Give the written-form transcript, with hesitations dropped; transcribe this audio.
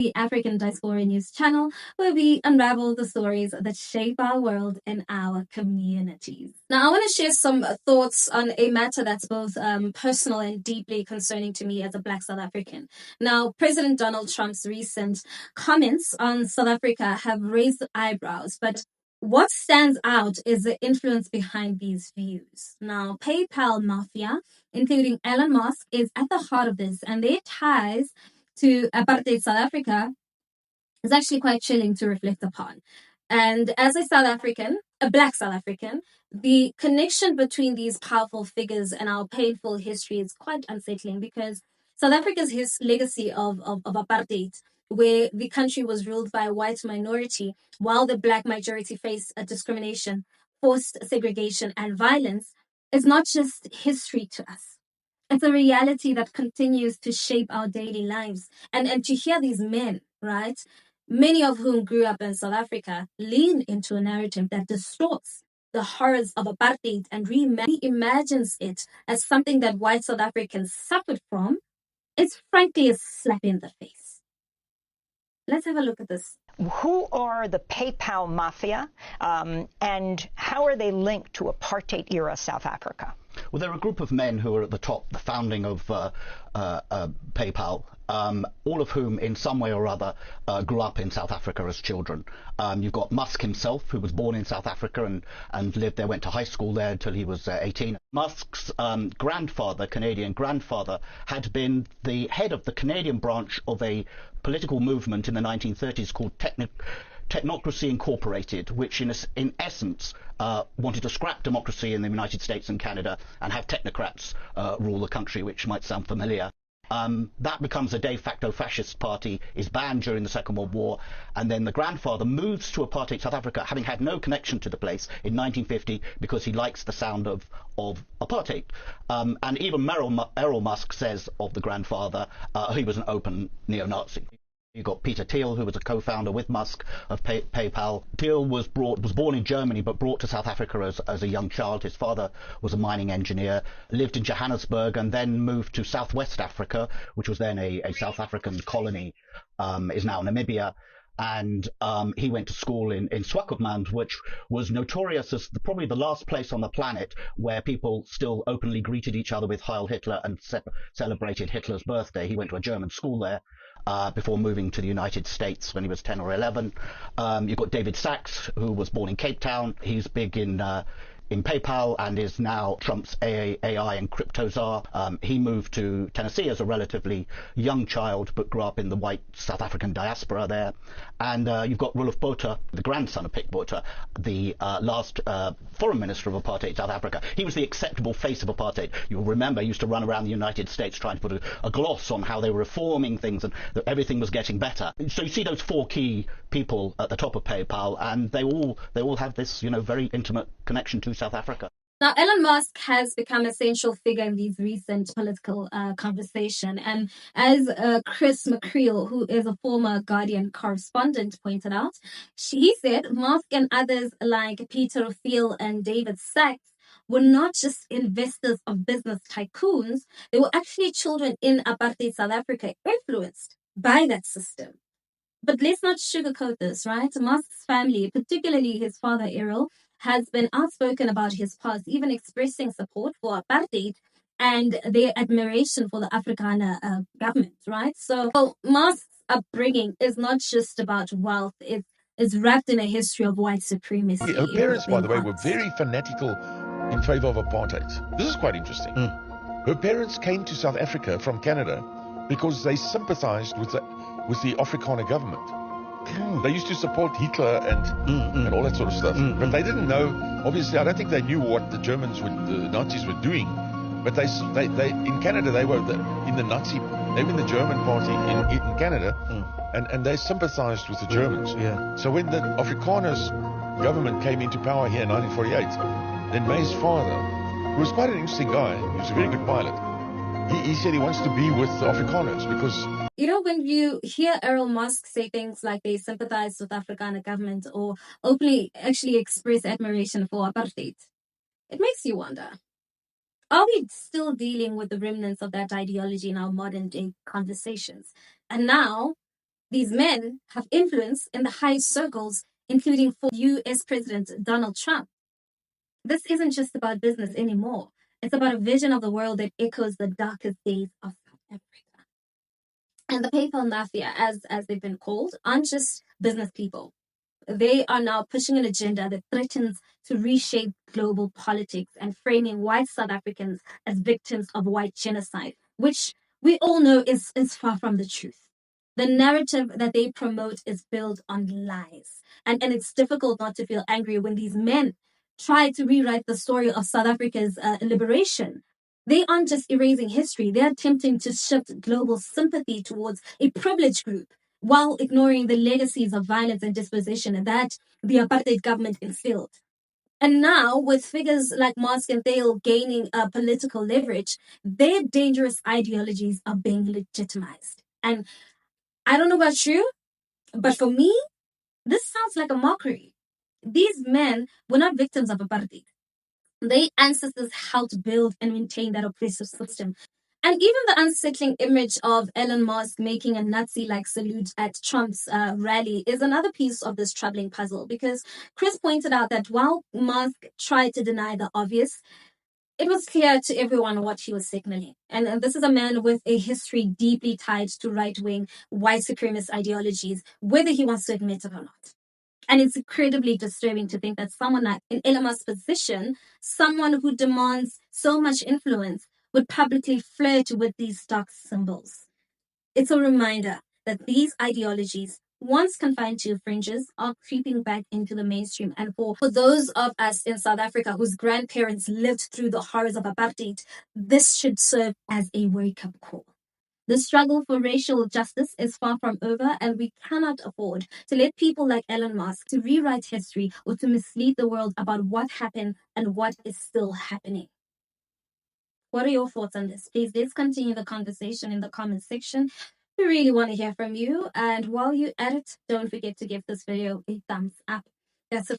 The African Diaspora News channel, where we unravel the stories that shape our world and our communities. Now, I want to share some thoughts on a matter that's both personal and deeply concerning to me as a Black South African. Now, President Donald Trump's recent comments on South Africa have raised eyebrows, but what stands out is the influence behind these views. Now, PayPal mafia, including Elon Musk, is at the heart of this, and their ties to apartheid South Africa is actually quite chilling to reflect upon. And as a South African, a Black South African, the connection between these powerful figures and our painful history is quite unsettling, because South Africa's legacy of apartheid, where the country was ruled by a white minority while the Black majority faced discrimination, forced segregation, and violence, is not just history to us. It's a reality that continues to shape our daily lives. And to hear these men, right, many of whom grew up in South Africa, lean into a narrative that distorts the horrors of apartheid and reimagines it as something that white South Africans suffered from, it's frankly a slap in the face. Let's have a look at this. Who are the PayPal mafia, and how are they linked to apartheid-era South Africa? Well, there are a group of men who are at the top, the founding of PayPal, all of whom in some way or other grew up in South Africa as children. You've got Musk himself, who was born in South Africa and lived there, went to high school there until he was 18. Musk's grandfather, Canadian grandfather, had been the head of the Canadian branch of a political movement in the 1930s called Technocracy Incorporated, which in essence wanted to scrap democracy in the United States and Canada and have technocrats rule the country, which might sound familiar. That becomes a de facto fascist party, is banned during the Second World War, and then the grandfather moves to apartheid South Africa, having had no connection to the place, in 1950 because he likes the sound of apartheid. And even Errol Musk says of the grandfather, he was an open neo-Nazi. You've got Peter Thiel, who was a co-founder with Musk of PayPal. Thiel was born in Germany, but brought to South Africa as a young child. His father was a mining engineer, lived in Johannesburg, and then moved to Southwest Africa, which was then a South African colony, is now Namibia. And he went to school in Swakopmund, which was notorious as probably the last place on the planet where people still openly greeted each other with Heil Hitler and celebrated Hitler's birthday. He went to a German school there before moving to the United States when he was 10 or 11. You've got David Sachs, who was born in Cape Town. He's big in PayPal and is now Trump's AI and crypto czar. He moved to Tennessee as a relatively young child, but grew up in the white South African diaspora there. And you've got Roelof Botha, the grandson of Pik Botha, the last foreign minister of apartheid South Africa. He was the acceptable face of apartheid. You'll remember he used to run around the United States trying to put a gloss on how they were reforming things and that everything was getting better. So you see those four key people at the top of PayPal, and they all have this, very intimate connection to South Africa. Now, Elon Musk has become a central figure in these recent political conversation. And as Chris McCreel, who is a former Guardian correspondent, pointed out, he said Musk and others like Peter Thiel and David Sachs were not just investors of business tycoons, they were actually children in apartheid South Africa influenced by that system. But let's not sugarcoat this, right? Musk's family, particularly his father Errol, has been outspoken about his past, even expressing support for apartheid and their admiration for the Afrikaner government, right? So Musk's upbringing is not just about wealth, it's wrapped in a history of white supremacy. Her parents, by the way, were very fanatical in favor of apartheid. This is quite interesting. Her parents came to South Africa from Canada because they sympathized with the Afrikaner government. They used to support Hitler and all that sort of stuff. But they didn't know, obviously, I don't think they knew what the Nazis were doing. But they in Canada, they were in the German party in Canada, and they sympathized with the Germans. Yeah. So when the Afrikaners government came into power here in 1948, then May's father, who was quite an interesting guy, he was a very good pilot, he said he wants to be with the Afrikaners because... When you hear Errol Musk say things like they sympathize with Afrikaner government or openly actually express admiration for apartheid, it makes you wonder, are we still dealing with the remnants of that ideology in our modern day conversations? And now, These men have influence in the highest circles, including for US President Donald Trump. This isn't just about business anymore. It's about a vision of the world that echoes the darkest days of South Africa. And the PayPal Mafia, as they've been called, aren't just business people. They are now pushing an agenda that threatens to reshape global politics and framing white South Africans as victims of white genocide, which we all know is far from the truth. The narrative that they promote is built on lies. And it's difficult not to feel angry when these men try to rewrite the story of South Africa's liberation. They aren't just erasing history, they're attempting to shift global sympathy towards a privileged group while ignoring the legacies of violence and dispossession that the apartheid government instilled. And now, with figures like Musk and Thiel gaining political leverage, their dangerous ideologies are being legitimized. And I don't know about you, but for me, this sounds like a mockery. These men were not victims of apartheid. Their ancestors helped build and maintain that oppressive system. And even the unsettling image of Elon Musk making a Nazi-like salute at Trump's rally is another piece of this troubling puzzle, because Chris pointed out that while Musk tried to deny the obvious, it was clear to everyone what he was signaling. And this is a man with a history deeply tied to right-wing white supremacist ideologies, whether he wants to admit it or not. And it's incredibly disturbing to think that someone like in Elon Musk's position, someone who demands so much influence, would publicly flirt with these dark symbols. It's a reminder that these ideologies, once confined to fringes, are creeping back into the mainstream. And for those of us in South Africa whose grandparents lived through the horrors of apartheid, this should serve as a wake-up call. The struggle for racial justice is far from over, and we cannot afford to let people like Elon Musk to rewrite history or to mislead the world about what happened and what is still happening. What are your thoughts on this? Please, let's continue the conversation in the comment section. We really want to hear from you. And while you're at it, don't forget to give this video a thumbs up. That's it.